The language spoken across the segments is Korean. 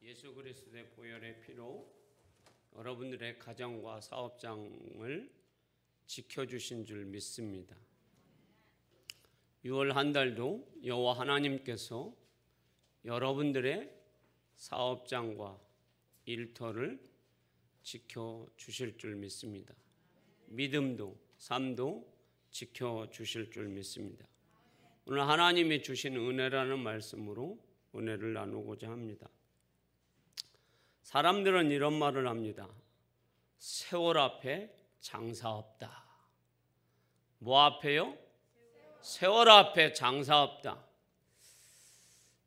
예수 그리스도의 보혈의 피로 여러분들의 가정과 사업장을 지켜주신 줄 믿습니다. 6월 한 달도 여호와 하나님께서 여러분들의 사업장과 일터를 지켜주실 줄 믿습니다. 믿음도 삶도 지켜주실 줄 믿습니다. 오늘 하나님이 주신 은혜라는 말씀으로 은혜를 나누고자 합니다. 사람들은 이런 말을 합니다. 세월 앞에 장사 없다. 뭐 앞에요? 세월 앞에 장사 없다.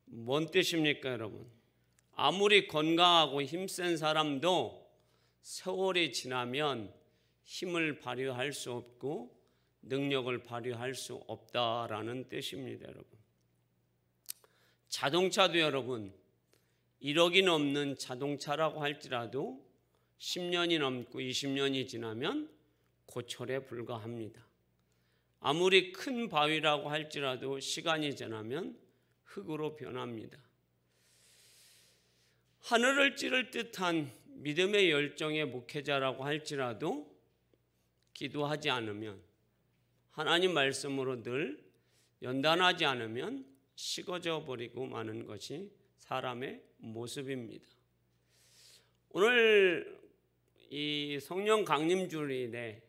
뭔 뜻입니까, 여러분? 아무리 건강하고 힘센 사람도 세월이 지나면 힘을 발휘할 수 없고 능력을 발휘할 수 없다라는 뜻입니다, 여러분. 자동차도 여러분 1억이 넘는 자동차라고 할지라도 10년이 넘고 20년이 지나면 고철에 불과합니다. 아무리 큰 바위라고 할지라도 시간이 지나면 흙으로 변합니다. 하늘을 찌를 듯한 믿음의 열정의 목회자라고 할지라도 기도하지 않으면, 하나님 말씀으로 늘 연단하지 않으면 식어져 버리고 마는 것이 사람의 모습입니다. 오늘 이 성령 강림주일에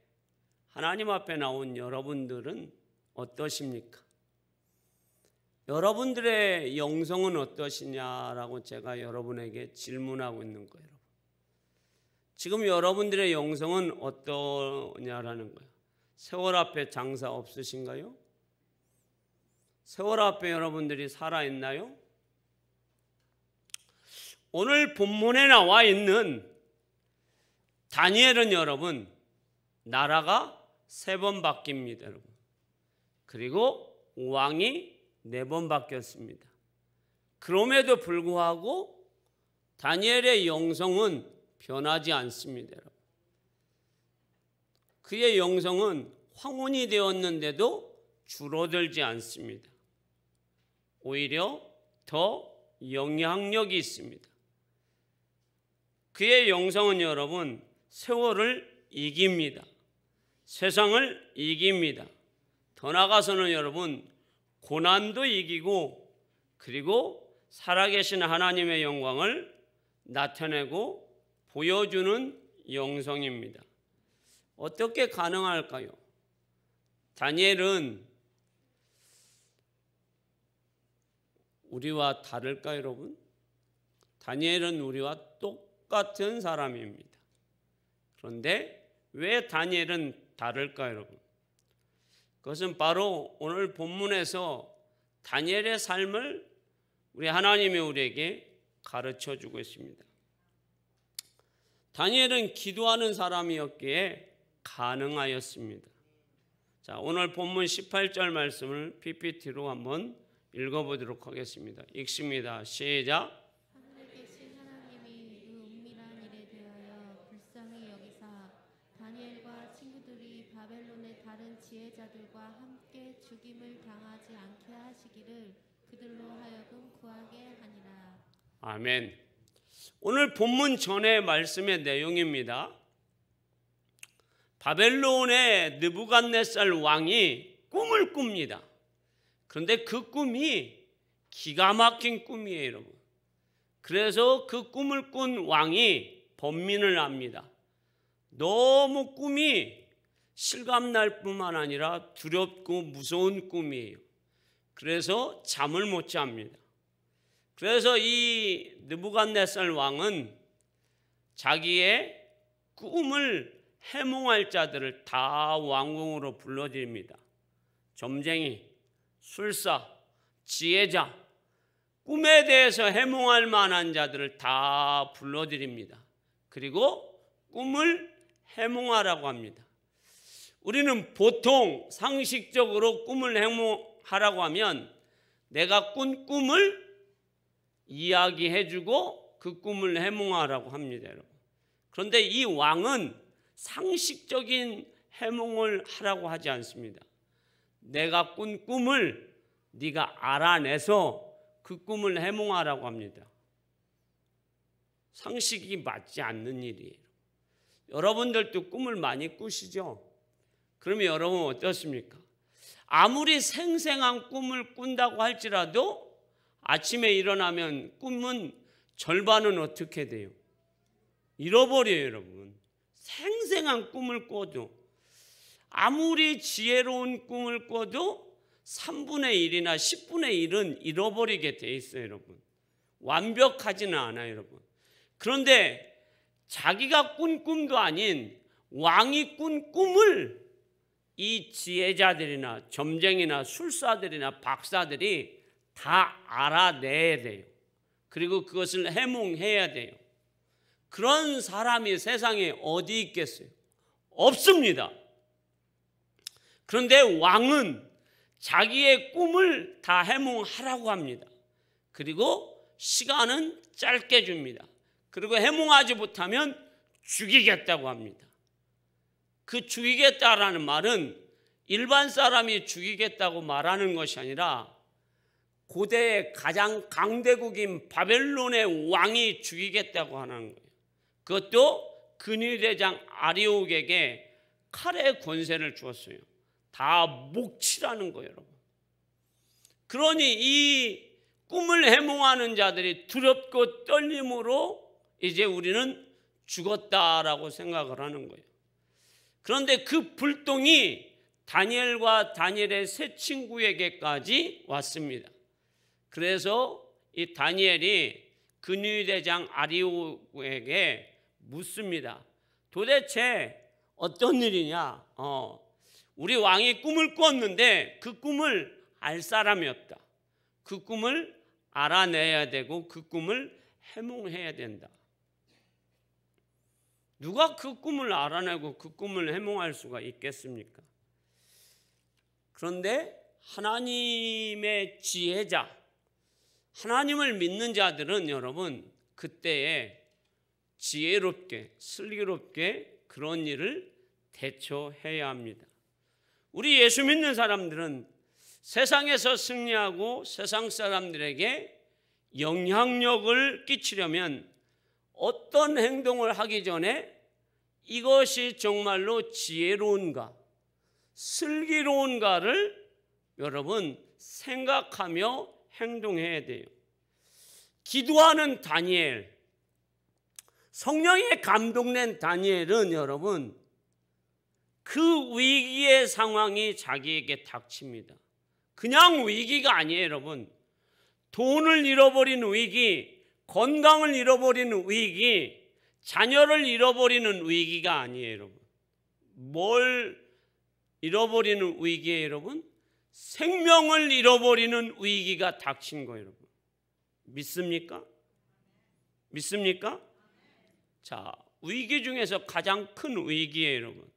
하나님 앞에 나온 여러분들은 어떠십니까? 여러분들의 영성은 어떠시냐라고 제가 여러분에게 질문하고 있는 거예요. 지금 여러분들의 영성은 어떠냐라는 거예요. 세월 앞에 장사 없으신가요? 세월 앞에 여러분들이 살아있나요? 오늘 본문에 나와 있는 다니엘은 여러분 나라가 3번 바뀝니다, 여러분. 그리고 왕이 4번 바뀌었습니다. 그럼에도 불구하고 다니엘의 영성은 변하지 않습니다, 여러분. 그의 영성은 황혼이 되었는데도 줄어들지 않습니다. 오히려 더 영향력이 있습니다. 그의 영성은 여러분 세월을 이깁니다. 세상을 이깁니다. 더 나아가서는 여러분 고난도 이기고 그리고 살아계신 하나님의 영광을 나타내고 보여주는 영성입니다. 어떻게 가능할까요? 다니엘은 우리와 다를까요, 여러분? 다니엘은 우리와 똑같은 사람입니다. 그런데 왜 다니엘은 다를까요, 여러분? 그것은 바로 오늘 본문에서 다니엘의 삶을 우리 하나님이 우리에게 가르쳐 주고 있습니다. 다니엘은 기도하는 사람이었기에 가능하였습니다. 자, 오늘 본문 18절 말씀을 PPT로 한번 읽어보도록 하겠습니다. 읽습니다. 시작. 하늘에 계신 하나님이 그 은밀한 일에 대하여 불쌍히 여기사 다니엘과 친구들이 바벨론의 다른 지혜자들과 함께 죽임을 당하지 않게 하시기를 그들로 하여금 구하게 하니라. 아멘. 오늘 본문 전의 말씀의 내용입니다. 바벨론의 느부갓네살 왕이 꿈을 꿉니다. 그런데 그 꿈이 기가 막힌 꿈이에요, 여러분. 그래서 그 꿈을 꾼 왕이 번민을 합니다. 너무 꿈이 실감날 뿐만 아니라 두렵고 무서운 꿈이에요. 그래서 잠을 못 잡니다. 그래서 이 느부갓네살 왕은 자기의 꿈을 해몽할 자들을 다 왕궁으로 불러들입니다. 점쟁이, 술사, 지혜자, 꿈에 대해서 해몽할 만한 자들을 다 불러들입니다. 그리고 꿈을 해몽하라고 합니다. 우리는 보통 상식적으로 꿈을 해몽하라고 하면 내가 꾼 꿈을 이야기해주고 그 꿈을 해몽하라고 합니다, 여러분. 그런데 이 왕은 상식적인 해몽을 하라고 하지 않습니다. 내가 꾼 꿈을 네가 알아내서 그 꿈을 해몽하라고 합니다. 상식이 맞지 않는 일이에요. 여러분들도 꿈을 많이 꾸시죠? 그러면 여러분 어떻습니까? 아무리 생생한 꿈을 꾼다고 할지라도 아침에 일어나면 꿈은 절반은 어떻게 돼요? 잃어버려요, 여러분. 생생한 꿈을 꿔도, 아무리 지혜로운 꿈을 꿔도 3분의 1이나 10분의 1은 잃어버리게 돼 있어요, 여러분. 완벽하지는 않아요, 여러분. 그런데 자기가 꾼 꿈도 아닌 왕이 꾼 꿈을 이 지혜자들이나 점쟁이나 술사들이나 박사들이 다 알아내야 돼요. 그리고 그것을 해몽해야 돼요. 그런 사람이 세상에 어디 있겠어요? 없습니다. 그런데 왕은 자기의 꿈을 다 해몽하라고 합니다. 그리고 시간은 짧게 줍니다. 그리고 해몽하지 못하면 죽이겠다고 합니다. 그 죽이겠다라는 말은 일반 사람이 죽이겠다고 말하는 것이 아니라 고대의 가장 강대국인 바벨론의 왕이 죽이겠다고 하는 거예요. 그것도 근위대장 아리옥에게 칼의 권세를 주었어요. 다 목치라는 거예요, 여러분. 그러니 이 꿈을 해몽하는 자들이 두렵고 떨림으로 이제 우리는 죽었다라고 생각을 하는 거예요. 그런데 그 불똥이 다니엘과 다니엘의 세 친구에게까지 왔습니다. 그래서 이 다니엘이 근위대장 아리옥에게 묻습니다. 도대체 어떤 일이냐? 우리 왕이 꿈을 꿨는데 그 꿈을 알 사람이 없다. 그 꿈을 알아내야 되고 그 꿈을 해몽해야 된다. 누가 그 꿈을 알아내고 그 꿈을 해몽할 수가 있겠습니까? 그런데 하나님의 지혜자, 하나님을 믿는 자들은 여러분 그때에 지혜롭게 슬기롭게 그런 일을 대처해야 합니다. 우리 예수 믿는 사람들은 세상에서 승리하고 세상 사람들에게 영향력을 끼치려면 어떤 행동을 하기 전에 이것이 정말로 지혜로운가, 슬기로운가를 여러분 생각하며 행동해야 돼요. 기도하는 다니엘, 성령에 감동된 다니엘은 여러분 그 위기의 상황이 자기에게 닥칩니다. 그냥 위기가 아니에요, 여러분. 돈을 잃어버리는 위기, 건강을 잃어버리는 위기, 자녀를 잃어버리는 위기가 아니에요, 여러분. 뭘 잃어버리는 위기예요, 여러분? 생명을 잃어버리는 위기가 닥친 거예요, 여러분. 믿습니까? 믿습니까? 자, 위기 중에서 가장 큰 위기예요, 여러분.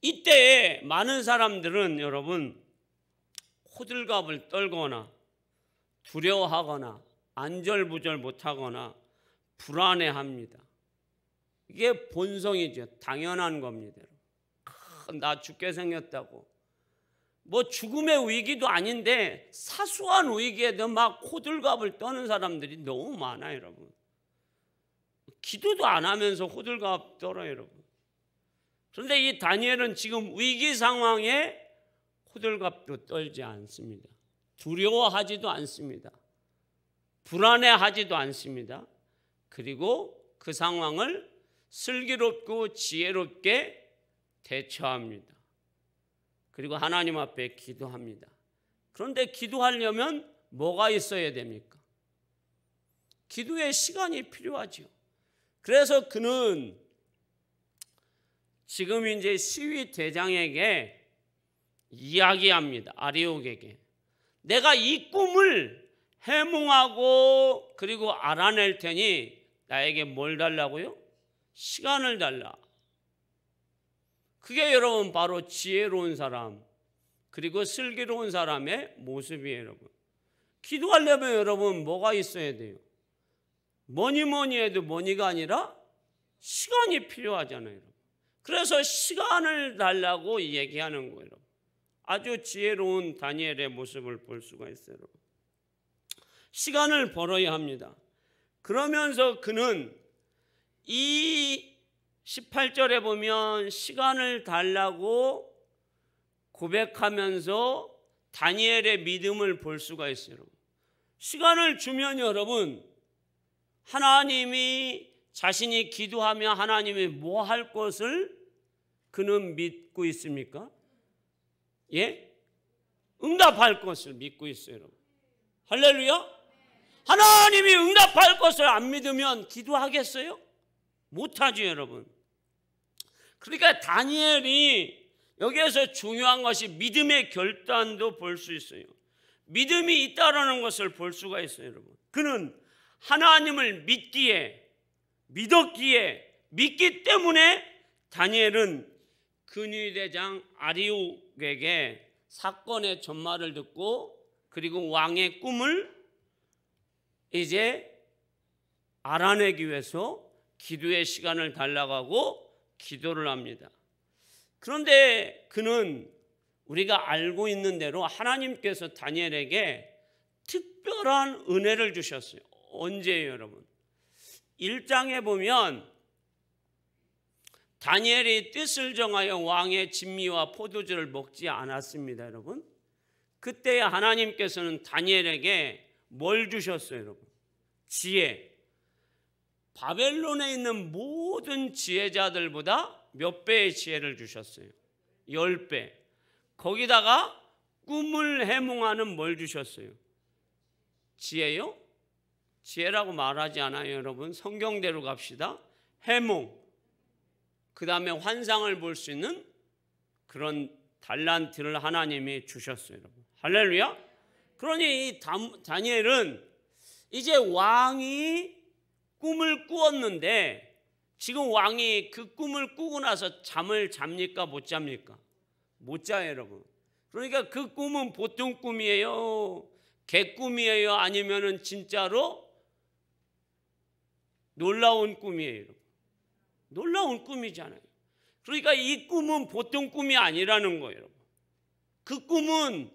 이때에 많은 사람들은 여러분 호들갑을 떨거나 두려워하거나 안절부절 못하거나 불안해합니다. 이게 본성이죠. 당연한 겁니다. 나 죽게 생겼다고. 뭐 죽음의 위기도 아닌데 사소한 위기에도 막 호들갑을 떠는 사람들이 너무 많아요, 여러분. 기도도 안 하면서 호들갑 떨어요, 여러분. 그런데 이 다니엘은 지금 위기 상황에 호들갑도 떨지 않습니다. 두려워하지도 않습니다. 불안해하지도 않습니다. 그리고 그 상황을 슬기롭고 지혜롭게 대처합니다. 그리고 하나님 앞에 기도합니다. 그런데 기도하려면 뭐가 있어야 됩니까? 기도의 시간이 필요하죠. 그래서 그는 지금 이제 시위 대장에게 이야기합니다. 아리옥에게. 내가 이 꿈을 해몽하고 그리고 알아낼 테니 나에게 뭘 달라고요? 시간을 달라. 그게 여러분 바로 지혜로운 사람 그리고 슬기로운 사람의 모습이에요, 여러분. 기도하려면 여러분 뭐가 있어야 돼요? 뭐니 해도 뭐니가 아니라 시간이 필요하잖아요, 여러분. 그래서 시간을 달라고 얘기하는 거예요, 여러분. 아주 지혜로운 다니엘의 모습을 볼 수가 있어요, 여러분. 시간을 벌어야 합니다. 그러면서 그는 이 18절에 보면 시간을 달라고 고백하면서 다니엘의 믿음을 볼 수가 있어요. 시간을 주면 여러분, 하나님이 자신이 기도하며 하나님이 뭐 할 것을 그는 믿고 있습니까? 예? 응답할 것을 믿고 있어요, 여러분. 할렐루야. 하나님이 응답할 것을 안 믿으면 기도하겠어요? 못하죠, 여러분. 그러니까 다니엘이 여기에서 중요한 것이 믿음의 결단도 볼 수 있어요. 믿음이 있다라는 것을 볼 수가 있어요, 여러분. 그는 하나님을 믿었기에 믿기 때문에 다니엘은 근위대장 아리옥에게 사건의 전말을 듣고 그리고 왕의 꿈을 이제 알아내기 위해서 기도의 시간을 달라고 기도를 합니다. 그런데 그는 우리가 알고 있는 대로 하나님께서 다니엘에게 특별한 은혜를 주셨어요. 언제예요, 여러분? 1장에 보면 다니엘이 뜻을 정하여 왕의 진미와 포도주를 먹지 않았습니다, 여러분. 그때 하나님께서는 다니엘에게 뭘 주셨어요, 여러분? 지혜. 바벨론에 있는 모든 지혜자들보다 몇 배의 지혜를 주셨어요? 10배. 거기다가 꿈을 해몽하는 뭘 주셨어요? 지혜요? 지혜라고 말하지 않아요, 여러분. 성경대로 갑시다. 해몽. 그 다음에 환상을 볼 수 있는 그런 달란트를 하나님이 주셨어요, 여러분. 할렐루야. 그러니 이 다니엘은 이제 왕이 꿈을 꾸었는데 지금 왕이 그 꿈을 꾸고 나서 잠을 잡니까? 못 잡니까? 못 자요, 여러분. 그러니까 그 꿈은 보통 꿈이에요? 개꿈이에요? 아니면은 진짜로 놀라운 꿈이에요, 여러분. 놀라운 꿈이잖아요. 그러니까 이 꿈은 보통 꿈이 아니라는 거예요, 여러분. 그 꿈은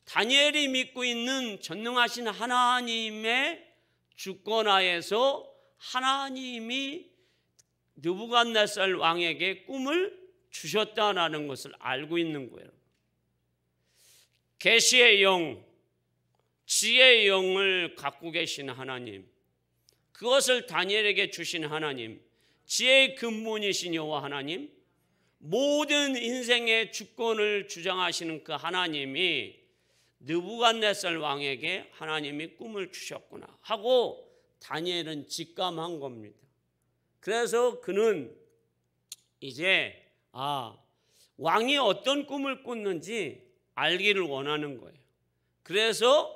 다니엘이 믿고 있는 전능하신 하나님의 주권하에서 하나님이 느부갓네살 왕에게 꿈을 주셨다라는 것을 알고 있는 거예요. 계시의 영, 지혜의 영을 갖고 계신 하나님, 그것을 다니엘에게 주신 하나님, 지혜의 근본이신 여호와 하나님, 모든 인생의 주권을 주장하시는 그 하나님이 느부갓네살 왕에게 하나님이 꿈을 주셨구나 하고 다니엘은 직감한 겁니다. 그래서 그는 이제 왕이 어떤 꿈을 꿨는지 알기를 원하는 거예요. 그래서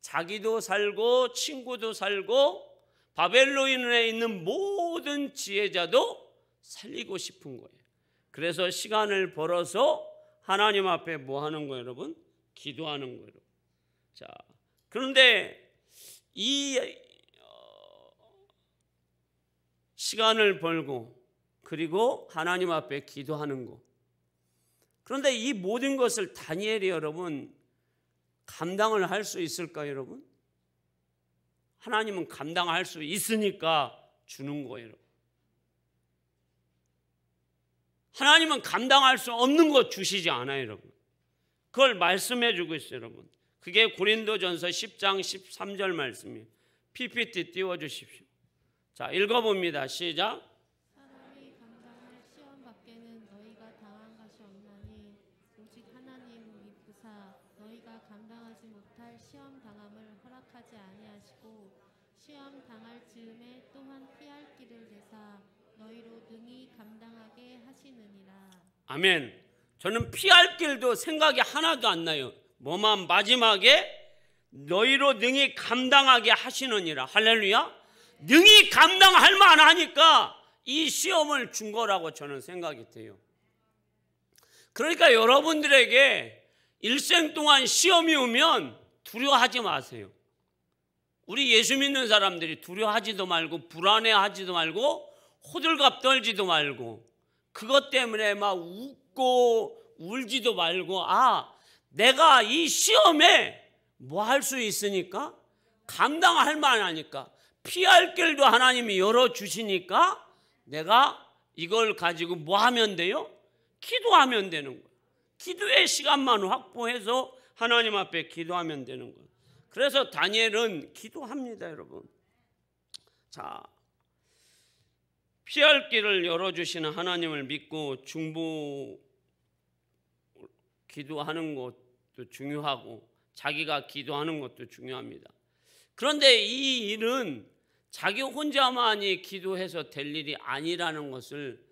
자기도 살고 친구도 살고 바벨론에 있는 모든 지혜자도 살리고 싶은 거예요. 그래서 시간을 벌어서 하나님 앞에 뭐 하는 거예요, 여러분? 기도하는 거예요. 자, 그런데 이 시간을 벌고 그리고 하나님 앞에 기도하는 거. 그런데 이 모든 것을 다니엘이 여러분 감당을 할 수 있을까요, 여러분? 하나님은 감당할 수 있으니까 주는 거예요, 여러분. 하나님은 감당할 수 없는 것 주시지 않아요, 여러분. 그걸 말씀해 주고 있어요, 여러분. 그게 고린도전서 10장 13절 말씀이에요. PPT 띄워주십시오. 자, 읽어봅니다. 시작. 사람이 감당할 시험 밖에는 너희가 당한 것이 없나니 오직 하나님 믿으사 너희가 감당하지 못할 시험 당함을 허락하지 아니하시고 시험 당할 즈음에 또한 피할 길을 내사 너희로 능히 감당하게 하시느니라. 아멘. 저는 피할 길도 생각이 하나도 안 나요. 뭐만 마지막에 너희로 능히 감당하게 하시느니라. 할렐루야. 능히 감당할 만하니까 이 시험을 준 거라고 저는 생각이 돼요. 그러니까 여러분들에게 일생 동안 시험이 오면 두려워하지 마세요. 우리 예수 믿는 사람들이 두려워하지도 말고 불안해하지도 말고 호들갑 떨지도 말고 그것 때문에 막 웃고 울지도 말고 내가 이 시험에 뭐 할 수 있으니까 감당할 만하니까 피할 길도 하나님이 열어주시니까 내가 이걸 가지고 뭐 하면 돼요? 기도하면 되는 거예요. 기도의 시간만 확보해서 하나님 앞에 기도하면 되는 거예요. 그래서 다니엘은 기도합니다, 여러분. 자, 피할 길을 열어주시는 하나님을 믿고 중보 기도하는 것도 중요하고 자기가 기도하는 것도 중요합니다. 그런데 이 일은 자기 혼자만이 기도해서 될 일이 아니라는 것을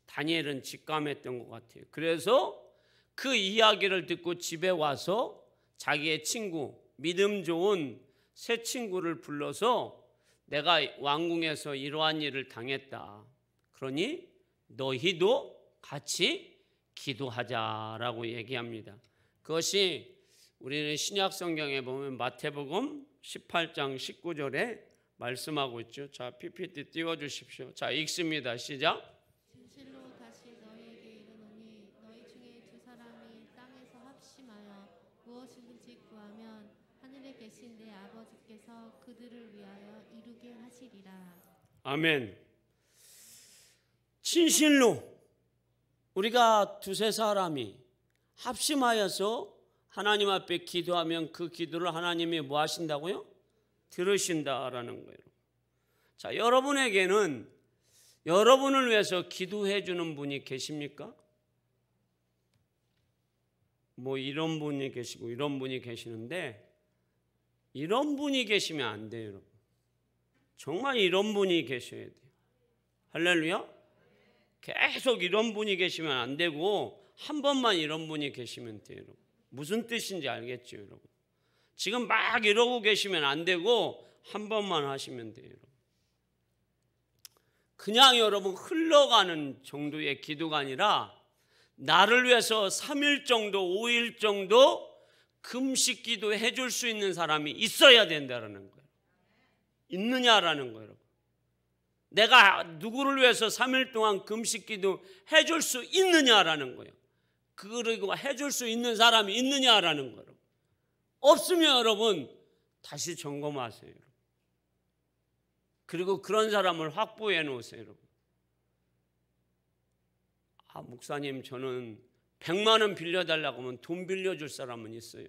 다니엘은 직감했던 것 같아요. 그래서 그 이야기를 듣고 집에 와서 자기의 친구, 믿음 좋은 새 친구를 불러서 내가 왕궁에서 이러한 일을 당했다. 그러니 너희도 같이 기도하자라고 얘기합니다. 그것이 우리는 신약 성경에 보면 마태복음 18장 19절에 말씀하고 있죠. 자, PPT 띄워주십시오. 자, 읽습니다. 시작. 진실로 다시 너희에게 이르노니 너희 중에 두 사람이 땅에서 합심하여 무엇이든지 구하면 하늘에 계신 내 아버지께서 그들을 위하여 이루게 하시리라. 아멘. 진실로 우리가 두세 사람이 합심하여서 하나님 앞에 기도하면 그 기도를 하나님이 뭐 하신다고요? 들으신다라는 거예요. 자, 여러분에게는 여러분을 위해서 기도해 주는 분이 계십니까? 뭐 이런 분이 계시고 이런 분이 계시는데 이런 분이 계시면 안 돼요, 여러분. 정말 이런 분이 계셔야 돼요. 할렐루야. 계속 이런 분이 계시면 안 되고 한 번만 이런 분이 계시면 돼요, 여러분. 무슨 뜻인지 알겠죠, 여러분? 지금 막 이러고 계시면 안 되고 한 번만 하시면 돼요, 여러분. 그냥 여러분 흘러가는 정도의 기도가 아니라 나를 위해서 3일 정도, 5일 정도 금식 기도 해줄 수 있는 사람이 있어야 된다는 거예요. 있느냐라는 거예요, 여러분. 내가 누구를 위해서 3일 동안 금식 기도 해줄 수 있느냐라는 거예요. 그리고 해줄 수 있는 사람이 있느냐라는 거예요. 없으면 여러분 다시 점검하세요. 그리고 그런 사람을 확보해 놓으세요, 여러분. 아, 목사님, 저는 100만 원 빌려달라고 하면 돈 빌려줄 사람은 있어요.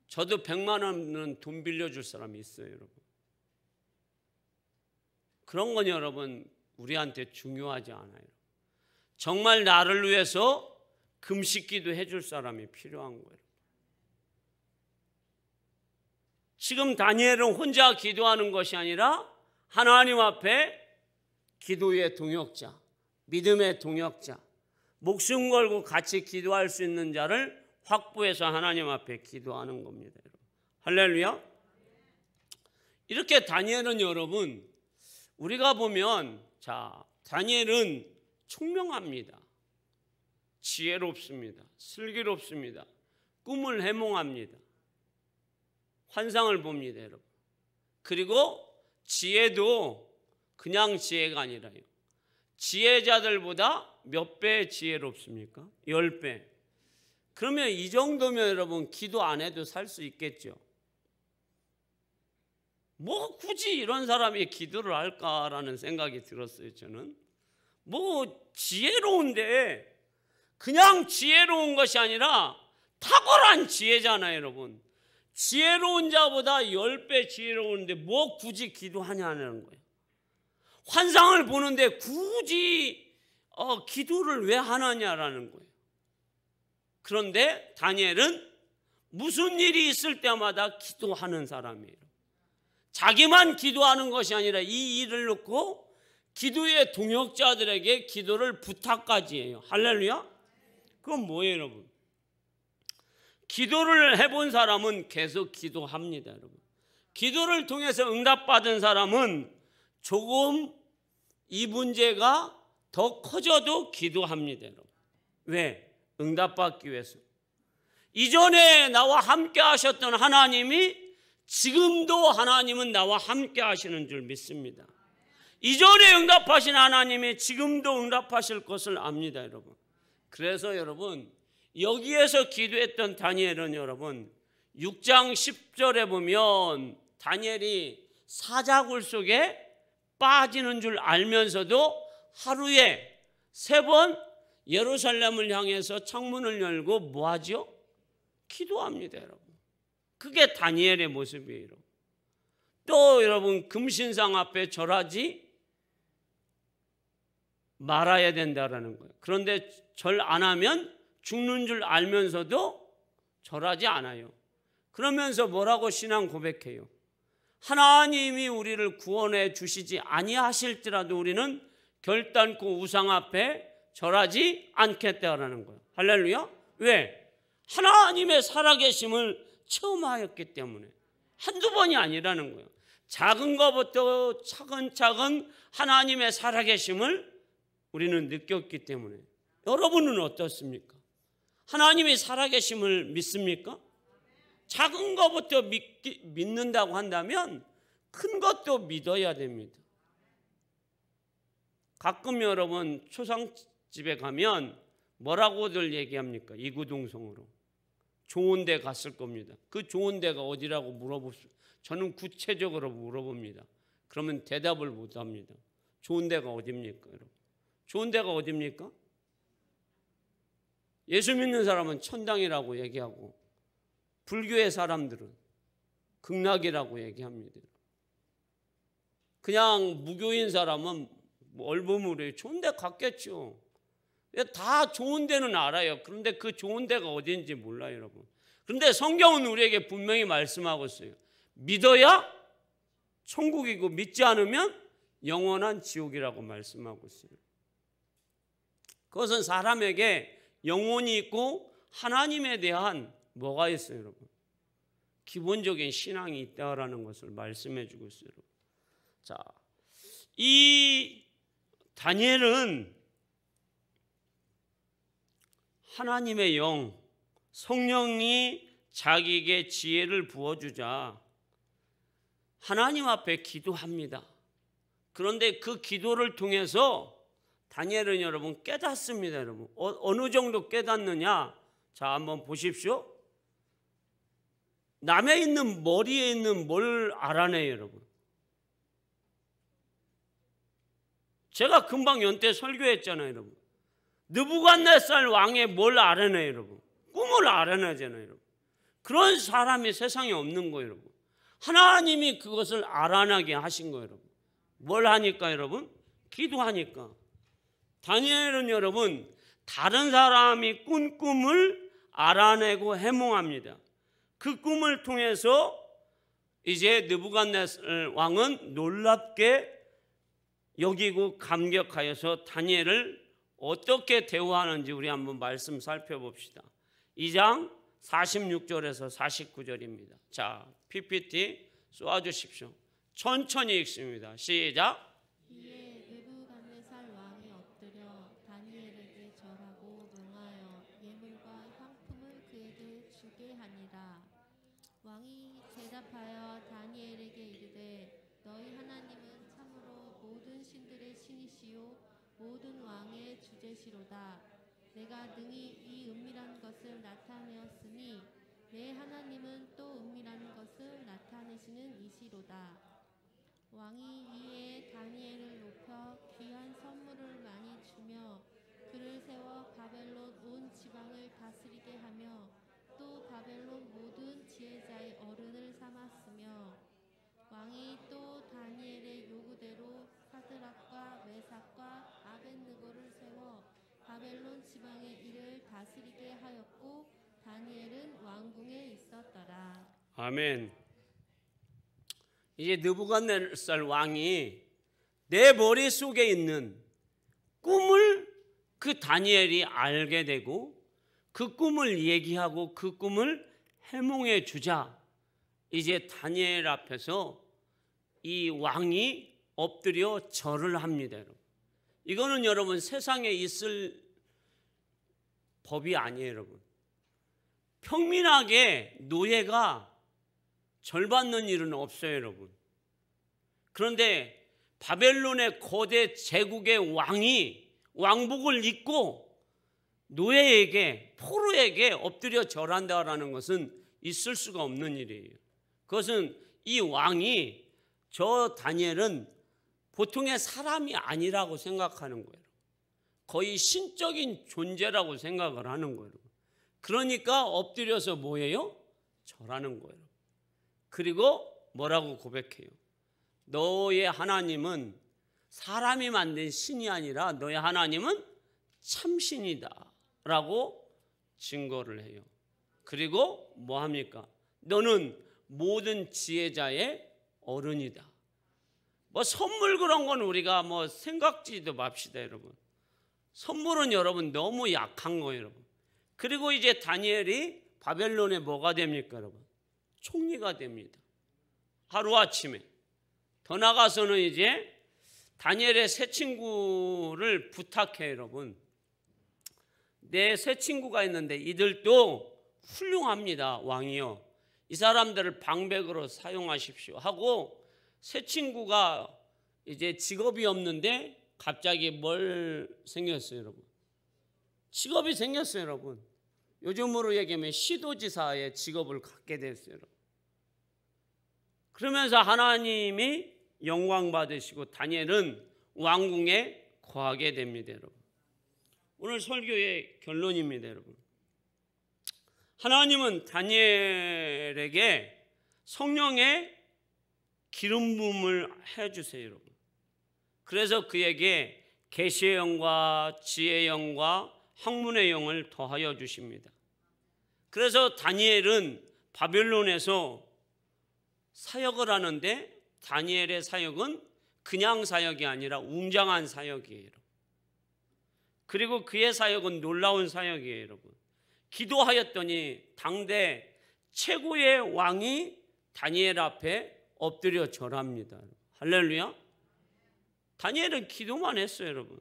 저도 100만 원은 돈 빌려줄 사람이 있어요, 여러분. 그런 건 여러분 우리한테 중요하지 않아요. 정말 나를 위해서 금식기도 해줄 사람이 필요한 거예요. 지금 다니엘은 혼자 기도하는 것이 아니라 하나님 앞에 기도의 동역자, 믿음의 동역자, 목숨 걸고 같이 기도할 수 있는 자를 확보해서 하나님 앞에 기도하는 겁니다, 여러분. 할렐루야. 이렇게 다니엘은 여러분, 우리가 보면 자, 다니엘은 총명합니다. 지혜롭습니다. 슬기롭습니다. 꿈을 해몽합니다. 환상을 봅니다, 여러분. 그리고 지혜도 그냥 지혜가 아니라요. 지혜자들보다 몇 배 지혜롭습니까? 10배. 그러면 이 정도면 여러분 기도 안 해도 살 수 있겠죠. 뭐 굳이 이런 사람이 기도를 할까라는 생각이 들었어요, 저는. 뭐 지혜로운데 그냥 지혜로운 것이 아니라 탁월한 지혜잖아요, 여러분. 지혜로운 자보다 10배 지혜로운데 뭐 굳이 기도하냐는 거예요. 환상을 보는데 굳이 기도를 왜 하느냐라는 거예요. 그런데 다니엘은 무슨 일이 있을 때마다 기도하는 사람이에요. 자기만 기도하는 것이 아니라 이 일을 놓고 기도의 동역자들에게 기도를 부탁까지 해요. 할렐루야. 그건 뭐예요, 여러분? 기도를 해본 사람은 계속 기도합니다, 여러분. 기도를 통해서 응답받은 사람은 조금 이 문제가 더 커져도 기도합니다, 여러분. 왜? 응답받기 위해서. 이전에 나와 함께 하셨던 하나님이 지금도 하나님은 나와 함께 하시는 줄 믿습니다. 이전에 응답하신 하나님이 지금도 응답하실 것을 압니다, 여러분. 그래서 여러분 여기에서 기도했던 다니엘은 여러분 6장 10절에 보면 다니엘이 사자굴 속에 빠지는 줄 알면서도 하루에 3번 예루살렘을 향해서 창문을 열고 뭐 하죠? 기도합니다, 여러분. 그게 다니엘의 모습이에요, 여러분. 또 여러분, 금신상 앞에 절하지 말아야 된다라는 거예요. 그런데 절 안 하면 죽는 줄 알면서도 절하지 않아요. 그러면서 뭐라고 신앙 고백해요? 하나님이 우리를 구원해 주시지 아니하실지라도 우리는 결단코 우상 앞에 절하지 않겠다라는 거예요. 할렐루야. 왜? 하나님의 살아계심을 체험하였기 때문에. 한두 번이 아니라는 거예요. 작은 것부터 차근차근 하나님의 살아계심을 우리는 느꼈기 때문에. 여러분은 어떻습니까? 하나님이 살아계심을 믿습니까? 작은 것부터 믿는다고 한다면 큰 것도 믿어야 됩니다. 가끔 여러분 초상집에 가면 뭐라고들 얘기합니까? 이구동성으로. 좋은 데 갔을 겁니다. 그 좋은 데가 어디라고 물어보시면 저는 구체적으로 물어봅니다. 그러면 대답을 못합니다. 좋은 데가 어디입니까, 여러분? 좋은 데가 어디입니까? 예수 믿는 사람은 천당이라고 얘기하고 불교의 사람들은 극락이라고 얘기합니다. 그냥 무교인 사람은 얼버무려요. 좋은 데 갔겠죠. 다 좋은 데는 알아요. 그런데 그 좋은 데가 어디인지 몰라요, 여러분. 그런데 성경은 우리에게 분명히 말씀하고 있어요. 믿어야 천국이고 믿지 않으면 영원한 지옥이라고 말씀하고 있어요. 그것은 사람에게 영혼이 있고 하나님에 대한 뭐가 있어요, 여러분? 기본적인 신앙이 있다라는 것을 말씀해 주고 있어요, 여러분. 자, 이 다니엘은 하나님의 영, 성령이 자기에게 지혜를 부어주자 하나님 앞에 기도합니다. 그런데 그 기도를 통해서 다니엘은 여러분 깨닫습니다, 여러분. 어느 정도 깨닫느냐? 자, 한번 보십시오. 남의 있는 머리에 있는 뭘 알아내요, 여러분? 제가 금방 연태 설교했잖아요, 여러분. 느부갓네살 왕의 뭘 알아내요, 여러분? 꿈을 알아내잖아요, 여러분. 그런 사람이 세상에 없는 거예요, 여러분. 하나님이 그것을 알아내게 하신 거예요, 여러분. 뭘 하니까, 여러분? 기도하니까. 다니엘은 여러분 다른 사람이 꾼 꿈을 알아내고 해몽합니다. 그 꿈을 통해서 이제 느부갓네살 왕은 놀랍게 여기고 감격하여서 다니엘을 어떻게 대우하는지 우리 한번 말씀 살펴봅시다. 2장 46절에서 49절입니다. 자, PPT 쏘아주십시오. 천천히 읽습니다. 시작. 이에 느부갓네살 왕이 엎드려 다니엘에게 절하고 명하여 예물과 향품을 그에게 주게 하니라. 왕이 대답하여 다니엘에게 이르되 너희 하나님은 참으로 모든 신들의 신이시요 모든 왕의 주제시로다. 내가 능히 이 은밀한 것을 나타내었으니 내 하나님은 또 은밀한 것을 나타내시는 이시로다. 왕이 이에 다니엘을 높여 귀한 선물을 많이 주며 그를 세워 바벨론 온 지방을 다스리게 하며 또 바벨론 모든 지혜자의 어른을 삼았으며 왕이 또 다니엘의 요구대로 사드락과 메삭과 아벳느고를 세워 바벨론 지방의 일을 다스리게 하였고 다니엘은 왕궁에 있었더라. 아멘. 이제 느부갓네살 왕이 내 머릿속에 있는 꿈을 그 다니엘이 알게 되고 그 꿈을 얘기하고 그 꿈을 해몽해 주자 이제 다니엘 앞에서 이 왕이 엎드려 절을 합니다. 여러분. 이거는 여러분 세상에 있을 법이 아니에요, 여러분. 평민하게 노예가 절받는 일은 없어요, 여러분. 그런데 바벨론의 거대 제국의 왕이 왕복을 입고 노예에게 포로에게 엎드려 절한다라는 것은 있을 수가 없는 일이에요. 그것은 이 왕이 저 다니엘은 보통의 사람이 아니라고 생각하는 거예요. 거의 신적인 존재라고 생각을 하는 거예요. 그러니까 엎드려서 뭐예요? 절하는 거예요. 그리고 뭐라고 고백해요? 너의 하나님은 사람이 만든 신이 아니라 너의 하나님은 참신이다 라고 증거를 해요. 그리고 뭐 합니까? 너는 모든 지혜자의 어른이다. 뭐 선물 그런 건 우리가 뭐 생각지도 맙시다, 여러분. 선물은 여러분 너무 약한 거예요, 여러분. 그리고 이제 다니엘이 바벨론에 뭐가 됩니까, 여러분? 총리가 됩니다. 하루아침에. 더 나가서는 이제 다니엘의 새 친구를 부탁해, 여러분. 내 새 친구가 있는데 이들도 훌륭합니다, 왕이요. 이 사람들을 방백으로 사용하십시오 하고, 새 친구가 이제 직업이 없는데 갑자기 뭘 생겼어요, 여러분? 직업이 생겼어요, 여러분. 요즘으로 얘기하면 시도지사의 직업을 갖게 됐어요, 여러분. 그러면서 하나님이 영광 받으시고 다니엘은 왕궁에 거하게 됩니다, 여러분. 오늘 설교의 결론입니다, 여러분. 하나님은 다니엘에게 성령의 기름 부음을 해주세요, 여러분. 그래서 그에게 계시의 영과 지혜의 영과 학문의 영을 더하여 주십니다. 그래서 다니엘은 바벨론에서 사역을 하는데 다니엘의 사역은 그냥 사역이 아니라 웅장한 사역이에요. 그리고 그의 사역은 놀라운 사역이에요, 여러분. 기도하였더니 당대 최고의 왕이 다니엘 앞에 엎드려 절합니다. 할렐루야. 다니엘은 기도만 했어요, 여러분.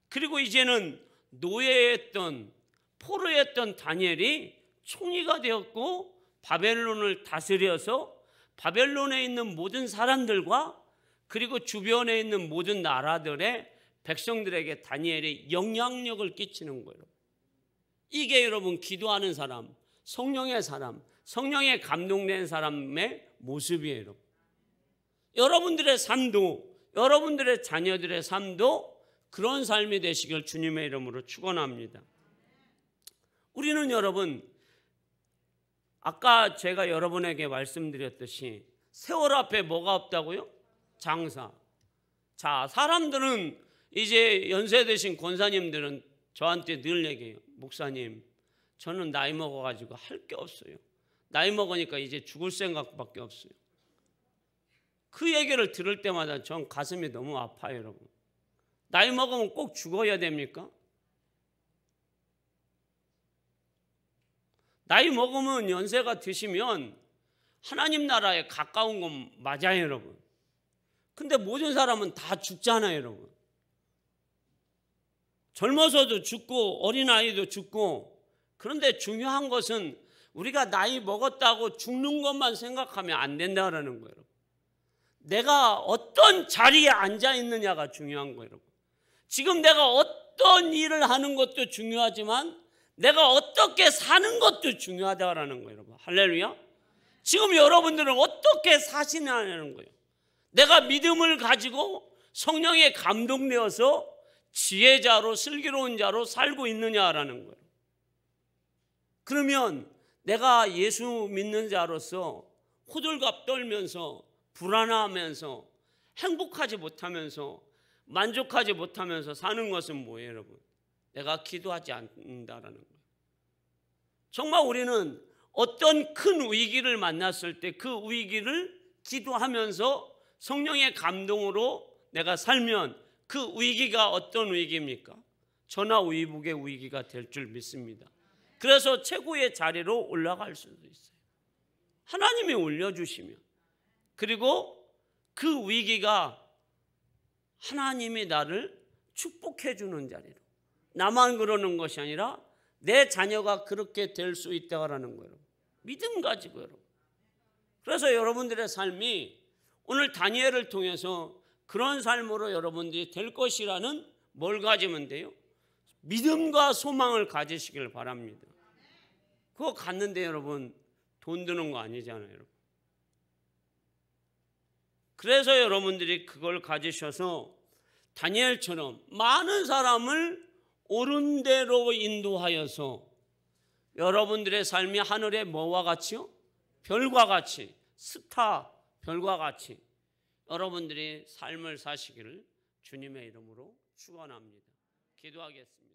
그리고 이제는 노예였던 포로였던 다니엘이 총리가 되었고 바벨론을 다스려서 바벨론에 있는 모든 사람들과 그리고 주변에 있는 모든 나라들의 백성들에게 다니엘이 영향력을 끼치는 거예요. 이게 여러분 기도하는 사람, 성령의 사람, 성령에 감동된 사람의 모습이에요, 여러분. 여러분들의 삶도, 여러분들의 자녀들의 삶도 그런 삶이 되시길 주님의 이름으로 축원합니다. 우리는 여러분, 아까 제가 여러분에게 말씀드렸듯이 세월 앞에 뭐가 없다고요? 장사. 자, 사람들은 이제 연세 드신 권사님들은 저한테 늘 얘기해요. 목사님, 저는 나이 먹어가지고 할 게 없어요. 나이 먹으니까 이제 죽을 생각밖에 없어요. 그 얘기를 들을 때마다 전 가슴이 너무 아파요, 여러분. 나이 먹으면 꼭 죽어야 됩니까? 나이 먹으면 연세가 드시면 하나님 나라에 가까운 건 맞아요, 여러분. 근데 모든 사람은 다 죽잖아요, 여러분. 젊어서도 죽고 어린아이도 죽고. 그런데 중요한 것은 우리가 나이 먹었다고 죽는 것만 생각하면 안 된다는 거예요. 내가 어떤 자리에 앉아 있느냐가 중요한 거예요. 지금 내가 어떤 일을 하는 것도 중요하지만 내가 어떻게 사는 것도 중요하다는 거예요. 할렐루야. 지금 여러분들은 어떻게 사시냐는 거예요. 내가 믿음을 가지고 성령에 감동되어서 지혜자로 슬기로운 자로 살고 있느냐라는 거예요. 그러면 내가 예수 믿는 자로서 호들갑 떨면서 불안하면서 행복하지 못하면서 만족하지 못하면서 사는 것은 뭐예요, 여러분? 내가 기도하지 않는다라는 거예요. 정말 우리는 어떤 큰 위기를 만났을 때 그 위기를 기도하면서 성령의 감동으로 내가 살면 그 위기가 어떤 위기입니까? 전화위복의 위기가 될 줄 믿습니다. 그래서 최고의 자리로 올라갈 수도 있어요. 하나님이 올려주시면. 그리고 그 위기가 하나님이 나를 축복해 주는 자리로. 나만 그러는 것이 아니라 내 자녀가 그렇게 될 수 있다라는 거예요. 믿음 가지고 여러분. 그래서 여러분들의 삶이 오늘 다니엘을 통해서 그런 삶으로 여러분들이 될 것이라는 뭘 가지면 돼요? 믿음과 소망을 가지시길 바랍니다. 그거 갖는데 여러분 돈 드는 거 아니잖아요, 여러분. 그래서 여러분들이 그걸 가지셔서 다니엘처럼 많은 사람을 옳은 대로 인도하여서 여러분들의 삶이 하늘의 뭐와 같이요? 별과 같이, 스타 별과 같이 여러분들이 삶을 사시기를 주님의 이름으로 축원합니다. 기도하겠습니다.